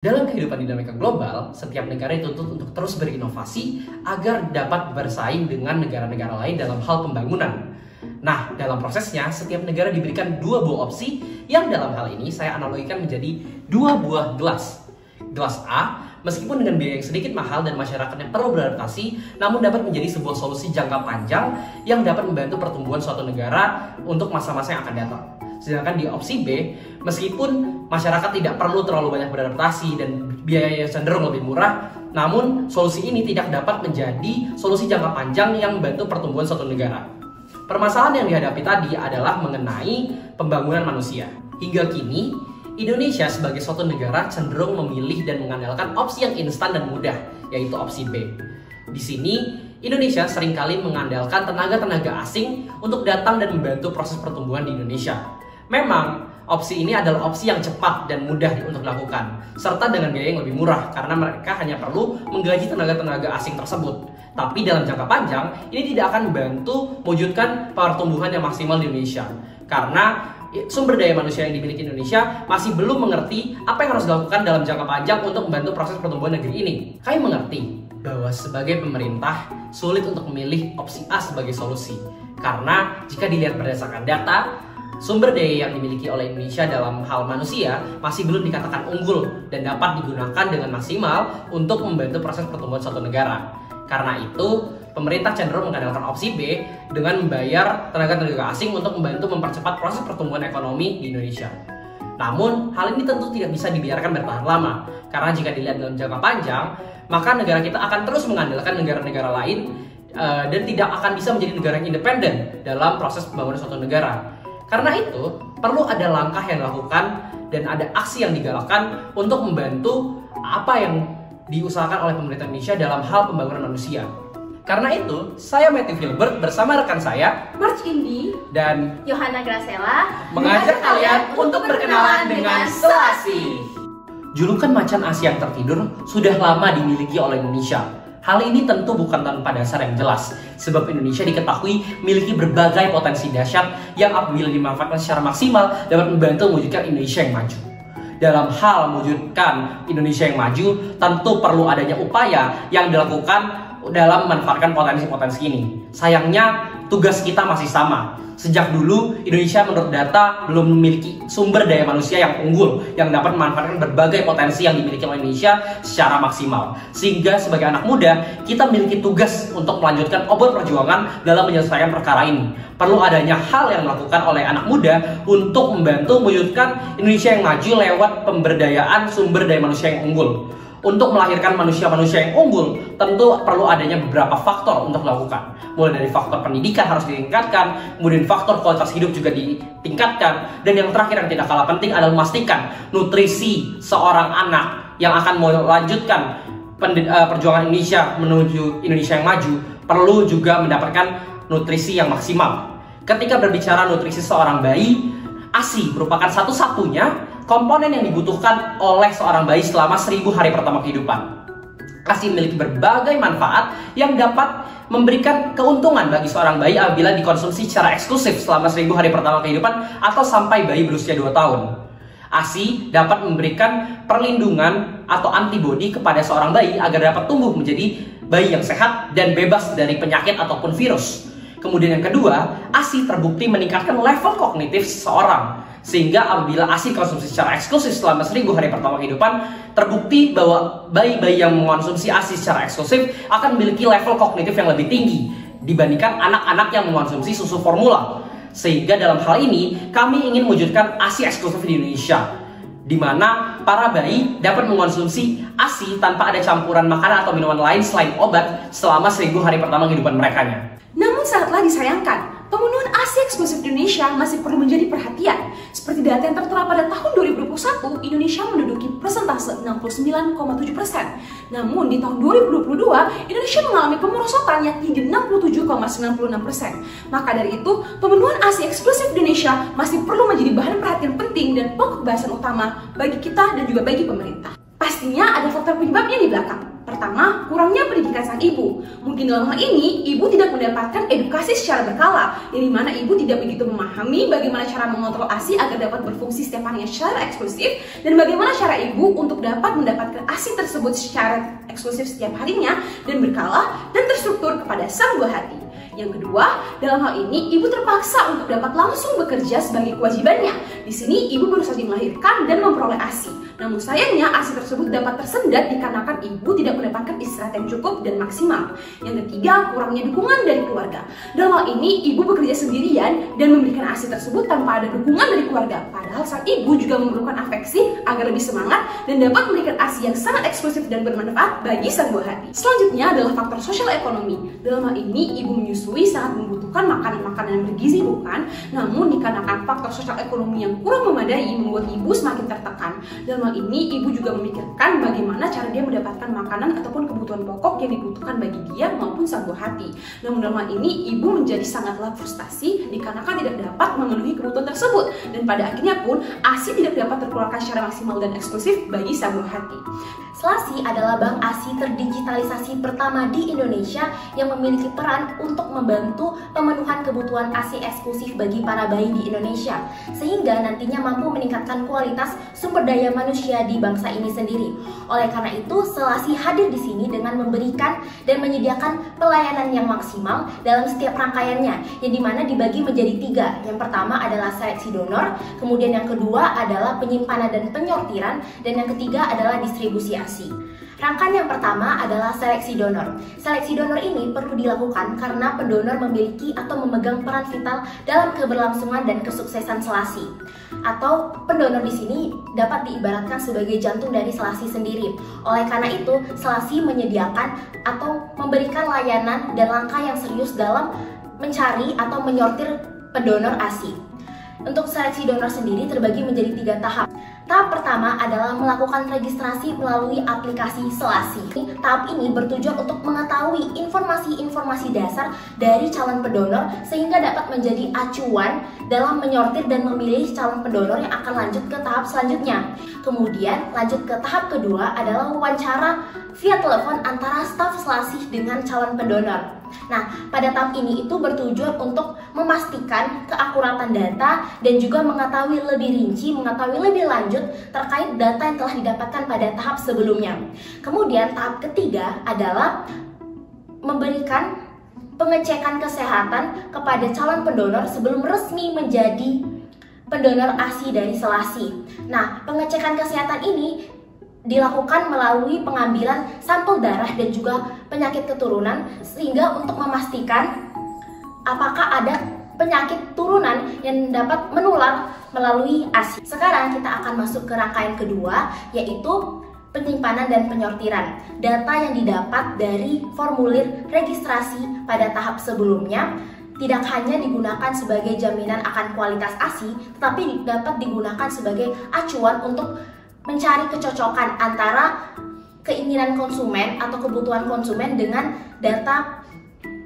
Dalam kehidupan dinamika global, setiap negara dituntut untuk terus berinovasi agar dapat bersaing dengan negara-negara lain dalam hal pembangunan. Nah, dalam prosesnya, setiap negara diberikan dua buah opsi yang dalam hal ini saya analogikan menjadi dua buah gelas. Gelas A, meskipun dengan biaya yang sedikit mahal dan masyarakatnya perlu beradaptasi, namun dapat menjadi sebuah solusi jangka panjang yang dapat membantu pertumbuhan suatu negara untuk masa-masa yang akan datang. Sedangkan di opsi B, meskipun masyarakat tidak perlu terlalu banyak beradaptasi dan biayanya cenderung lebih murah, namun solusi ini tidak dapat menjadi solusi jangka panjang yang membantu pertumbuhan suatu negara. Permasalahan yang dihadapi tadi adalah mengenai pembangunan manusia. Hingga kini, Indonesia sebagai suatu negara cenderung memilih dan mengandalkan opsi yang instan dan mudah, yaitu opsi B. Di sini, Indonesia seringkali mengandalkan tenaga-tenaga asing untuk datang dan membantu proses pertumbuhan di Indonesia. Memang, opsi ini adalah opsi yang cepat dan mudah untuk dilakukan, serta dengan biaya yang lebih murah karena mereka hanya perlu menggaji tenaga-tenaga asing tersebut. Tapi dalam jangka panjang, ini tidak akan membantu mewujudkan pertumbuhan yang maksimal di Indonesia. Karena sumber daya manusia yang dimiliki Indonesia masih belum mengerti apa yang harus dilakukan dalam jangka panjang untuk membantu proses pertumbuhan negeri ini. Kami mengerti bahwa sebagai pemerintah sulit untuk memilih opsi A sebagai solusi. Karena jika dilihat berdasarkan data, sumber daya yang dimiliki oleh Indonesia dalam hal manusia masih belum dikatakan unggul dan dapat digunakan dengan maksimal untuk membantu proses pertumbuhan suatu negara. Karena itu, pemerintah cenderung mengandalkan opsi B dengan membayar tenaga-tenaga asing untuk membantu mempercepat proses pertumbuhan ekonomi di Indonesia. Namun, hal ini tentu tidak bisa dibiarkan bertahan lama, karena jika dilihat dalam jangka panjang, maka negara kita akan terus mengandalkan negara-negara lain dan tidak akan bisa menjadi negara yang independen dalam proses pembangunan suatu negara. Karena itu, perlu ada langkah yang dilakukan dan ada aksi yang digalakkan untuk membantu apa yang diusahakan oleh pemerintah Indonesia dalam hal pembangunan manusia. Karena itu, saya Matthew Filbert bersama rekan saya, March Indi dan Johanna Gracella mengajak kalian untuk berkenalan dengan Selasih. Julukan macan Asia yang tertidur sudah lama dimiliki oleh Indonesia. Hal ini tentu bukan tanpa dasar yang jelas, sebab Indonesia diketahui memiliki berbagai potensi dahsyat yang apabila dimanfaatkan secara maksimal dapat membantu mewujudkan Indonesia yang maju. Dalam hal mewujudkan Indonesia yang maju, tentu perlu adanya upaya yang dilakukan dalam memanfaatkan potensi-potensi ini. Sayangnya, tugas kita masih sama. Sejak dulu, Indonesia menurut data belum memiliki sumber daya manusia yang unggul yang dapat memanfaatkan berbagai potensi yang dimiliki oleh Indonesia secara maksimal. Sehingga sebagai anak muda, kita memiliki tugas untuk melanjutkan obor perjuangan dalam menyelesaikan perkara ini. Perlu adanya hal yang dilakukan oleh anak muda untuk membantu mewujudkan Indonesia yang maju lewat pemberdayaan sumber daya manusia yang unggul. Untuk melahirkan manusia-manusia yang unggul, tentu perlu adanya beberapa faktor untuk dilakukan. Mulai dari faktor pendidikan harus ditingkatkan, kemudian faktor kualitas hidup juga ditingkatkan, dan yang terakhir yang tidak kalah penting adalah memastikan nutrisi seorang anak yang akan melanjutkan perjuangan Indonesia menuju Indonesia yang maju perlu juga mendapatkan nutrisi yang maksimal. Ketika berbicara nutrisi seorang bayi, ASI merupakan satu-satunya komponen yang dibutuhkan oleh seorang bayi selama 1000 hari pertama kehidupan. ASI memiliki berbagai manfaat yang dapat memberikan keuntungan bagi seorang bayi apabila dikonsumsi secara eksklusif selama 1000 hari pertama kehidupan atau sampai bayi berusia 2 tahun. ASI dapat memberikan perlindungan atau antibodi kepada seorang bayi agar dapat tumbuh menjadi bayi yang sehat dan bebas dari penyakit ataupun virus. Kemudian yang kedua, ASI terbukti meningkatkan level kognitif seseorang. Sehingga apabila ASI konsumsi secara eksklusif selama 1000 hari pertama kehidupan, terbukti bahwa bayi-bayi yang mengonsumsi ASI secara eksklusif akan memiliki level kognitif yang lebih tinggi dibandingkan anak-anak yang mengonsumsi susu formula. Sehingga dalam hal ini, kami ingin mewujudkan ASI eksklusif di Indonesia, di mana para bayi dapat mengonsumsi ASI tanpa ada campuran makanan atau minuman lain selain obat selama 1000 hari pertama kehidupan mereka. Namun sangatlah disayangkan, pemenuhan ASI eksklusif di Indonesia masih perlu menjadi perhatian. Seperti data yang tertera pada tahun 2021, Indonesia menduduki persentase 69,7%. Namun di tahun 2022, Indonesia mengalami kemerosotan yakni di 67,96%. Maka dari itu, pemenuhan ASI eksklusif di Indonesia masih perlu menjadi bahan perhatian penting dan pokok bahasan utama bagi kita dan juga bagi pemerintah. Pastinya ada faktor penyebabnya di belakang. Pertama, kurangnya pendidikan sang ibu. Mungkin dalam hal ini, ibu tidak mendapatkan edukasi secara berkala, yang dimana ibu tidak begitu memahami bagaimana cara mengontrol ASI agar dapat berfungsi setiap harinya secara eksklusif, dan bagaimana cara ibu untuk dapat mendapatkan ASI tersebut secara eksklusif setiap harinya dan berkala dan terstruktur kepada sang buah hati. Yang kedua, dalam hal ini ibu terpaksa untuk dapat langsung bekerja sebagai kewajibannya. Di sini ibu baru saja melahirkan dan memperoleh ASI. Namun sayangnya ASI tersebut dapat tersendat dikarenakan ibu tidak mendapatkan istirahat yang cukup dan maksimal. Yang ketiga, kurangnya dukungan dari keluarga. Dalam hal ini ibu bekerja sendirian dan memberikan ASI tersebut tanpa ada dukungan dari keluarga. Padahal sang ibu juga memerlukan afeksi agar lebih semangat dan dapat memberikan ASI yang sangat eksklusif dan bermanfaat bagi sang buah hati. Selanjutnya adalah faktor sosial ekonomi. Dalam hal ini ibu menyusui sangat membutuhkan makanan-makanan yang bergizi bukan? Namun dikarenakan faktor sosial ekonomi yang kurang memadai membuat ibu semakin tertekan. Dalam hal ini ibu juga memikirkan bagaimana cara dia mendapatkan makanan ataupun kebutuhan pokok yang dibutuhkan bagi dia maupun sang buah hati. Namun dalam hal ini ibu menjadi sangatlah frustasi dikarenakan tidak dapat memenuhi kebutuhan tersebut, dan pada akhirnya pun ASI tidak dapat terkeluarkan secara maksimal dan eksklusif bagi sang buah hati. Selasi adalah bank ASI terdigitalisasi pertama di Indonesia yang memiliki peran untuk membantu pemenuhan kebutuhan ASI eksklusif bagi para bayi di Indonesia, sehingga nantinya mampu meningkatkan kualitas sumber daya manusia di bangsa ini sendiri. Oleh karena itu, Selasi hadir di sini dengan memberikan dan menyediakan pelayanan yang maksimal dalam setiap rangkaiannya, yang dimana dibagi menjadi 3. Yang pertama adalah seleksi donor, kemudian yang kedua adalah penyimpanan dan penyortiran, dan yang ketiga adalah distribusi ASI. Rangkaian yang pertama adalah seleksi donor. Seleksi donor ini perlu dilakukan karena pendonor memiliki atau memegang peran vital dalam keberlangsungan dan kesuksesan Selasi. Atau pendonor di sini dapat diibaratkan sebagai jantung dari Selasi sendiri. Oleh karena itu, Selasi menyediakan atau memberikan layanan dan langkah yang serius dalam mencari atau menyortir pendonor ASI. Untuk seleksi donor sendiri terbagi menjadi 3 tahap. Tahap pertama adalah melakukan registrasi melalui aplikasi Selasi. Tahap ini bertujuan untuk mengetahui informasi-informasi dasar dari calon pendonor sehingga dapat menjadi acuan dalam menyortir dan memilih calon pendonor yang akan lanjut ke tahap selanjutnya. Kemudian lanjut ke tahap kedua adalah wawancara via telepon antara staf Selasi dengan calon pendonor. Nah, pada tahap ini itu bertujuan untuk memastikan keakuratan data dan juga mengetahui lebih rinci, mengetahui lebih lanjut terkait data yang telah didapatkan pada tahap sebelumnya. Kemudian tahap ketiga adalah memberikan pengecekan kesehatan kepada calon pendonor sebelum resmi menjadi pendonor ASI dari Selasi. Nah, pengecekan kesehatan ini dilakukan melalui pengambilan sampel darah dan juga penyakit keturunan, sehingga untuk memastikan apakah ada penyakit turunan yang dapat menular melalui ASI. Sekarang kita akan masuk ke rangkaian kedua, yaitu penyimpanan dan penyortiran. Data yang didapat dari formulir registrasi pada tahap sebelumnya tidak hanya digunakan sebagai jaminan akan kualitas ASI, tetapi dapat digunakan sebagai acuan untuk mencari kecocokan antara keinginan konsumen atau kebutuhan konsumen dengan data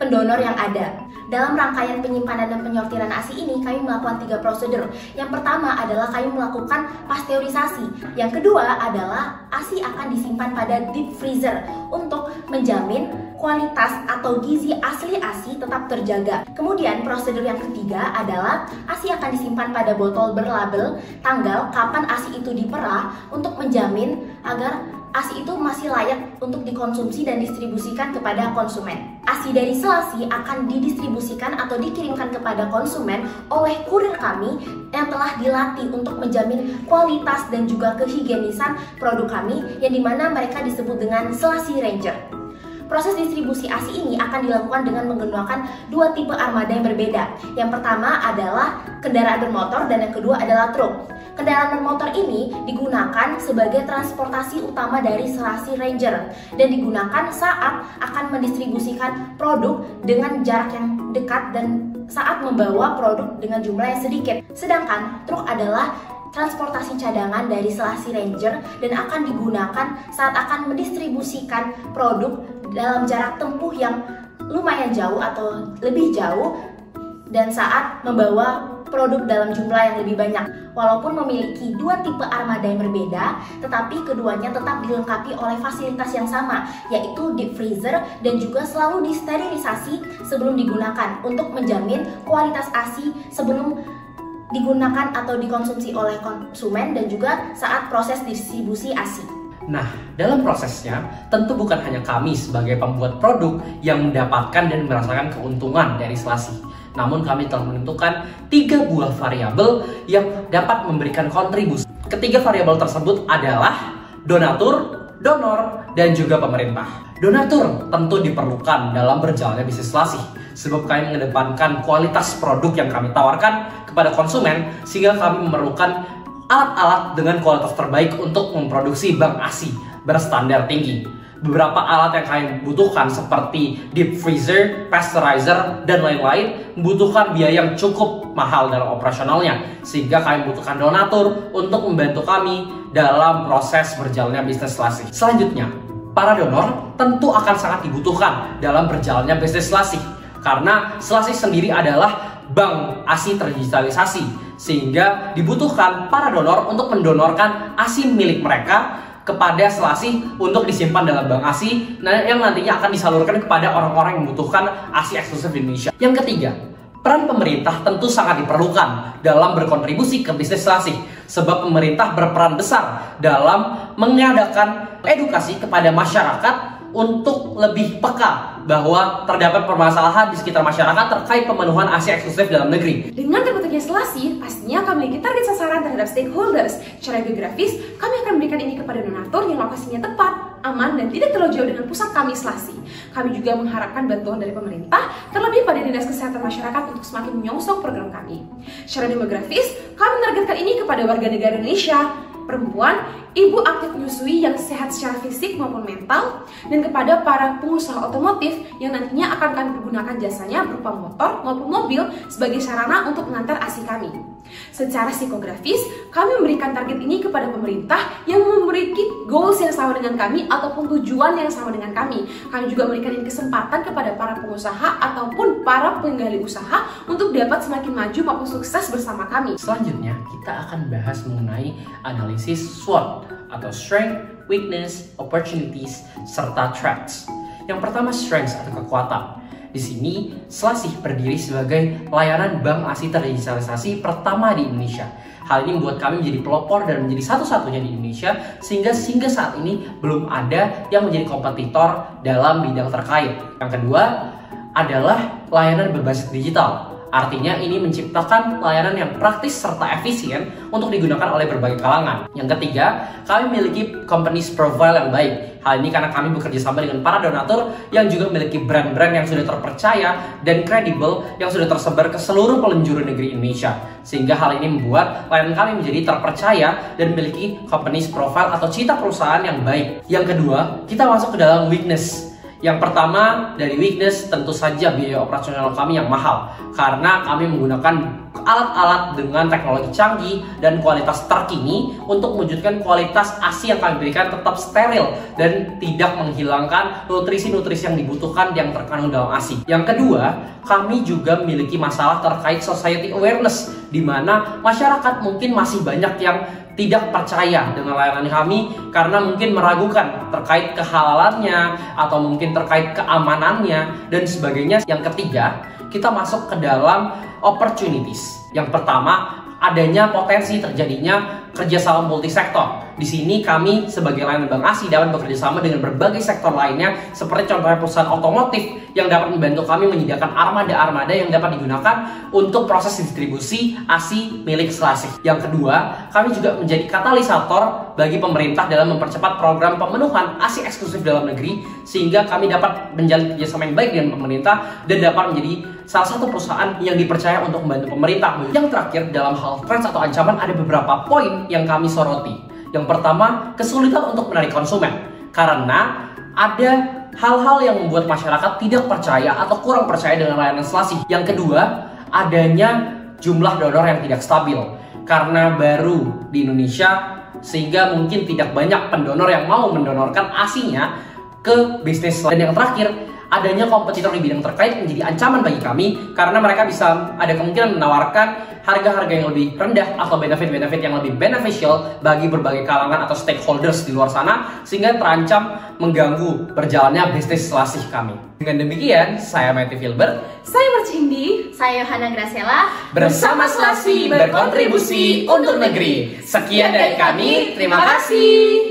pendonor yang ada. Dalam rangkaian penyimpanan dan penyortiran ASI ini, kami melakukan 3 prosedur. Yang pertama adalah kami melakukan pasteurisasi. Yang kedua adalah ASI akan disimpan pada deep freezer untuk menjamin kualitas atau gizi asli ASI tetap terjaga. Kemudian prosedur yang ketiga adalah ASI akan disimpan pada botol berlabel tanggal kapan ASI itu diperah untuk menjamin agar ASI itu masih layak untuk dikonsumsi dan distribusikan kepada konsumen. ASI dari Selasi akan didistribusikan atau dikirimkan kepada konsumen oleh kurir kami yang telah dilatih untuk menjamin kualitas dan juga kehigienisan produk kami, yang dimana mereka disebut dengan Selasi Ranger. Proses distribusi ASI ini akan dilakukan dengan menggunakan 2 tipe armada yang berbeda. Yang pertama adalah kendaraan bermotor dan yang kedua adalah truk. Kendaraan bermotor ini digunakan sebagai transportasi utama dari Selasi Ranger dan digunakan saat akan mendistribusikan produk dengan jarak yang dekat dan saat membawa produk dengan jumlah yang sedikit. Sedangkan truk adalah transportasi cadangan dari Selasi Ranger dan akan digunakan saat akan mendistribusikan produk dalam jarak tempuh yang lumayan jauh atau lebih jauh dan saat membawa produk dalam jumlah yang lebih banyak. Walaupun memiliki dua tipe armada yang berbeda, tetapi keduanya tetap dilengkapi oleh fasilitas yang sama, yaitu deep freezer dan juga selalu disterilisasi sebelum digunakan untuk menjamin kualitas ASI sebelum digunakan atau dikonsumsi oleh konsumen dan juga saat proses distribusi ASI. Nah, dalam prosesnya, tentu bukan hanya kami sebagai pembuat produk yang mendapatkan dan merasakan keuntungan dari Selasih. Namun kami telah menentukan 3 buah variabel yang dapat memberikan kontribusi. Ketiga variabel tersebut adalah donatur, donor, dan juga pemerintah. Donatur tentu diperlukan dalam berjalannya bisnis Selasih, sebab kami mengedepankan kualitas produk yang kami tawarkan kepada konsumen, sehingga kami memerlukan alat-alat dengan kualitas terbaik untuk memproduksi bank ASI berstandar tinggi. Beberapa alat yang kalian butuhkan seperti deep freezer, pasteurizer, dan lain-lain membutuhkan biaya yang cukup mahal dalam operasionalnya, sehingga kalian membutuhkan donatur untuk membantu kami dalam proses berjalannya bisnis Selasih. Selanjutnya, para donor tentu akan sangat dibutuhkan dalam berjalannya bisnis Selasih, karena Selasih sendiri adalah bank ASI terdigitalisasi, sehingga dibutuhkan para donor untuk mendonorkan ASI milik mereka kepada Selasih untuk disimpan dalam bank ASI yang nantinya akan disalurkan kepada orang-orang yang membutuhkan ASI eksklusif di Indonesia. Yang ketiga, peran pemerintah tentu sangat diperlukan dalam berkontribusi ke bisnis Selasih, sebab pemerintah berperan besar dalam mengadakan edukasi kepada masyarakat untuk lebih peka bahwa terdapat permasalahan di sekitar masyarakat terkait pemenuhan ASI eksklusif dalam negeri. Dengan terbentuknya Selasih, pastinya kami memiliki target sasaran terhadap stakeholders. Secara geografis, kami akan memberikan ini kepada donatur yang lokasinya tepat, aman, dan tidak terlalu jauh dengan pusat kami Selasih. Kami juga mengharapkan bantuan dari pemerintah, terlebih pada Dinas Kesehatan Masyarakat untuk semakin menyongsong program kami. Secara demografis, kami menargetkan ini kepada warga negara Indonesia, perempuan, ibu aktif menyusui yang sehat secara fisik maupun mental, dan kepada para pengusaha otomotif yang nantinya akan kami pergunakan jasanya berupa motor maupun mobil sebagai sarana untuk mengantar ASI kami. Secara psikografis, kami memberikan target ini kepada pemerintah yang memiliki goals yang sama dengan kami ataupun tujuan yang sama dengan kami. Kami juga memberikan kesempatan kepada para pengusaha ataupun para penggali usaha untuk dapat semakin maju maupun sukses bersama kami. Selanjutnya, kita akan bahas mengenai analisis SWOT atau Strength, Weakness, Opportunities, serta Threats. Yang pertama, strengths atau kekuatan. Di sini, Selasih berdiri sebagai layanan bank ASI terdigitalisasi pertama di Indonesia. Hal ini membuat kami menjadi pelopor dan menjadi satu-satunya di Indonesia, sehingga saat ini belum ada yang menjadi kompetitor dalam bidang terkait. Yang kedua adalah layanan berbasis digital. Artinya ini menciptakan layanan yang praktis serta efisien untuk digunakan oleh berbagai kalangan. Yang ketiga, kami memiliki company's profile yang baik. Hal ini karena kami bekerja sama dengan para donatur yang juga memiliki brand-brand yang sudah terpercaya dan kredibel yang sudah tersebar ke seluruh penjuru negeri Indonesia. Sehingga hal ini membuat layanan kami menjadi terpercaya dan memiliki company's profile atau citra perusahaan yang baik. Yang kedua, kita masuk ke dalam weakness. Yang pertama, dari weakness tentu saja biaya operasional kami yang mahal, karena kami menggunakan alat-alat dengan teknologi canggih dan kualitas terkini untuk mewujudkan kualitas ASI yang kami berikan tetap steril dan tidak menghilangkan nutrisi-nutrisi yang dibutuhkan yang terkandung dalam ASI. Yang kedua, kami juga memiliki masalah terkait society awareness, di mana masyarakat mungkin masih banyak yang tidak percaya dengan layanan kami karena mungkin meragukan terkait kehalalannya atau mungkin terkait keamanannya dan sebagainya. Yang ketiga, kita masuk ke dalam opportunities. Yang pertama, adanya potensi terjadinya kerjasama multisektor. Di sini kami sebagai layanan bank ASI dapat bekerjasama dengan berbagai sektor lainnya, seperti contohnya perusahaan otomotif yang dapat membantu kami menyediakan armada-armada yang dapat digunakan untuk proses distribusi ASI milik Selasih. Yang kedua, kami juga menjadi katalisator bagi pemerintah dalam mempercepat program pemenuhan ASI eksklusif dalam negeri, sehingga kami dapat menjalin kerjasama yang baik dengan pemerintah dan dapat menjadi salah satu perusahaan yang dipercaya untuk membantu pemerintah. Yang terakhir, dalam hal threats atau ancaman ada beberapa poin yang kami soroti. Yang pertama, kesulitan untuk menarik konsumen, karena ada hal-hal yang membuat masyarakat tidak percaya atau kurang percaya dengan layanan Selasih. Yang kedua, adanya jumlah donor yang tidak stabil, karena baru di Indonesia sehingga mungkin tidak banyak pendonor yang mau mendonorkan ASI-nya ke bisnis. Dan yang terakhir, adanya kompetitor di bidang terkait menjadi ancaman bagi kami karena mereka bisa ada kemungkinan menawarkan harga-harga yang lebih rendah atau benefit-benefit yang lebih beneficial bagi berbagai kalangan atau stakeholders di luar sana sehingga terancam mengganggu berjalannya bisnis selasih kami. Dengan demikian, saya Matthew Filbert, Saya Marcindi, Saya Yohana Graciela, bersama Selasi berkontribusi untuk negeri. Sekian dari kami, terima kasih.